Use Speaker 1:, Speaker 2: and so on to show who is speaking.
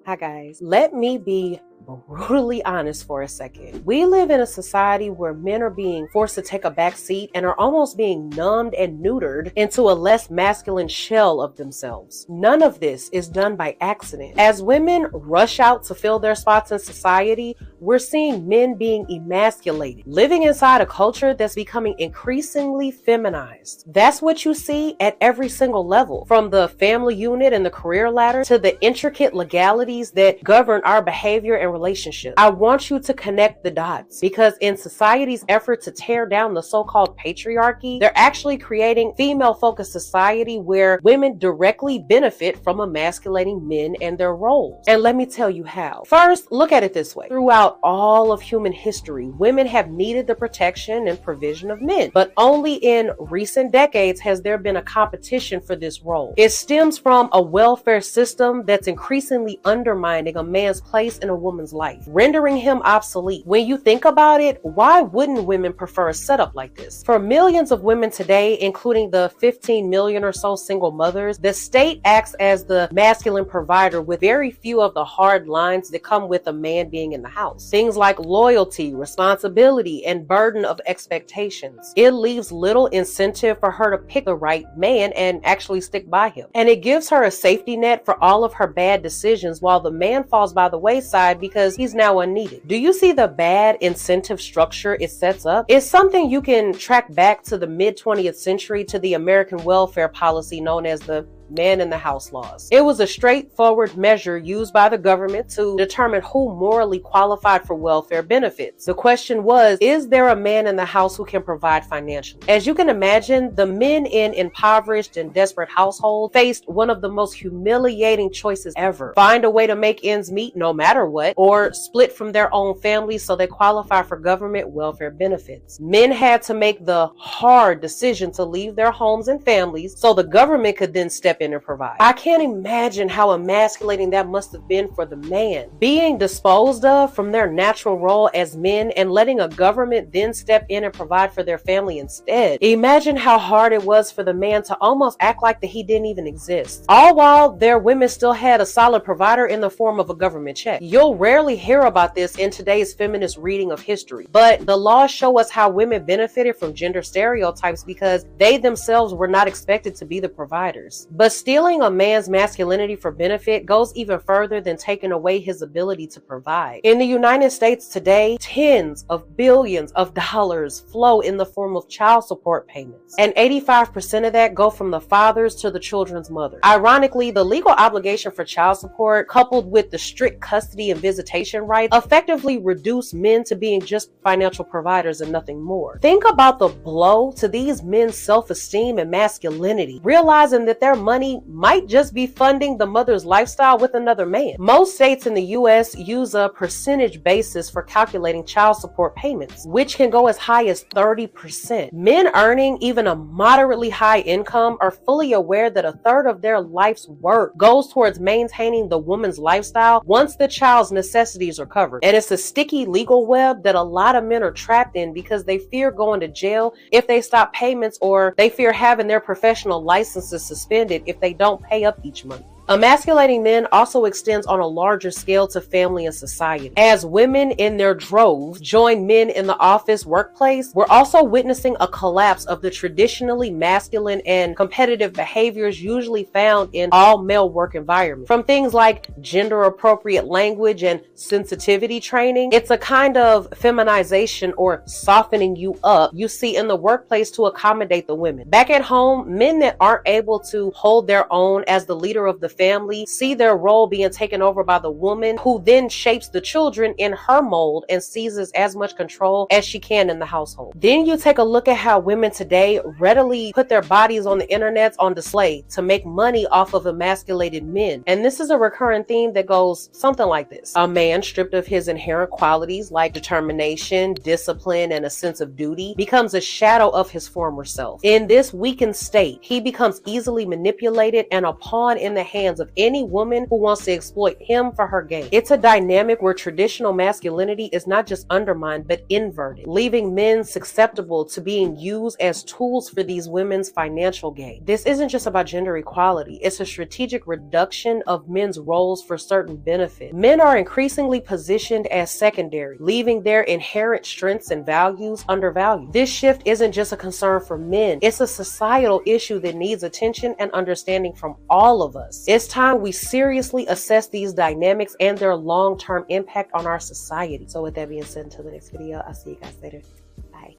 Speaker 1: Hi guys, let me be brutally honest for a second. We live in a society where men are being forced to take a back seat and are almost being numbed and neutered into a less masculine shell of themselves. None of this is done by accident. As women rush out to fill their spots in society, we're seeing men being emasculated, living inside a culture that's becoming increasingly feminized. That's what you see at every single level, from the family unit and the career ladder to the intricate legalities that govern our behavior and relationships. I want you to connect the dots because in society's effort to tear down the so-called patriarchy, they're actually creating female-focused society where women directly benefit from emasculating men and their roles. And let me tell you how. First, look at it this way. Throughout all of human history, women have needed the protection and provision of men, but only in recent decades has there been a competition for this role. It stems from a welfare system that's increasingly undermining a man's place in a woman's life, rendering him obsolete. When you think about it, why wouldn't women prefer a setup like this? For millions of women today, including the 15 million or so single mothers, the state acts as the masculine provider with very few of the hard lines that come with a man being in the house. Things like loyalty, responsibility, and burden of expectations. It leaves little incentive for her to pick the right man and actually stick by him. And it gives her a safety net for all of her bad decisions while the man falls by the wayside because he's now unneeded. Do you see the bad incentive structure it sets up? It's something you can track back to the mid-20th century to the American welfare policy known as the man in the house laws. It was a straightforward measure used by the government to determine who morally qualified for welfare benefits. The question was, is there a man in the house who can provide financially? As you can imagine, the men in impoverished and desperate households faced one of the most humiliating choices ever. Find a way to make ends meet no matter what, or split from their own families so they qualify for government welfare benefits. Men had to make the hard decision to leave their homes and families so the government could then step in and provide. I can't imagine how emasculating that must have been for the man. Being disposed of from their natural role as men and letting a government then step in and provide for their family instead. Imagine how hard it was for the man to almost act like that he didn't even exist. All while their women still had a solid provider in the form of a government check. You'll rarely hear about this in today's feminist reading of history, but the laws show us how women benefited from gender stereotypes because they themselves were not expected to be the providers. But stealing a man's masculinity for benefit goes even further than taking away his ability to provide. In the United States today, tens of billions of dollars flow in the form of child support payments, and 85% of that go from the fathers to the children's mother. Ironically, the legal obligation for child support, coupled with the strict custody and visitation rights, effectively reduce men to being just financial providers and nothing more. Think about the blow to these men's self-esteem and masculinity, realizing that their money might just be funding the mother's lifestyle with another man. Most states in the US use a percentage basis for calculating child support payments, which can go as high as 30%. Men earning even a moderately high income are fully aware that a third of their life's work goes towards maintaining the woman's lifestyle once the child's necessities are covered. And it's a sticky legal web that a lot of men are trapped in because they fear going to jail if they stop payments, or they fear having their professional licenses suspended if they don't pay up each month. Emasculating men also extends on a larger scale to family and society. As women in their droves join men in the office workplace, we're also witnessing a collapse of the traditionally masculine and competitive behaviors usually found in all male work environments. From things like gender appropriate language and sensitivity training, it's a kind of feminization or softening you up you see in the workplace to accommodate the women. Back at home, men that aren't able to hold their own as the leader of the family see their role being taken over by the woman, who then shapes the children in her mold and seizes as much control as she can in the household. Then you take a look at how women today readily put their bodies on the internet on display to make money off of emasculated men. And this is a recurring theme that goes something like this. A man stripped of his inherent qualities like determination, discipline, and a sense of duty becomes a shadow of his former self. In this weakened state, he becomes easily manipulated and a pawn in the hands hands of any woman who wants to exploit him for her gain. It's a dynamic where traditional masculinity is not just undermined, but inverted, leaving men susceptible to being used as tools for these women's financial gain. This isn't just about gender equality, it's a strategic reduction of men's roles for certain benefits. Men are increasingly positioned as secondary, leaving their inherent strengths and values undervalued. This shift isn't just a concern for men, it's a societal issue that needs attention and understanding from all of us. It's time we seriously assess these dynamics and their long-term impact on our society. So with that being said, until the next video, I'll see you guys later.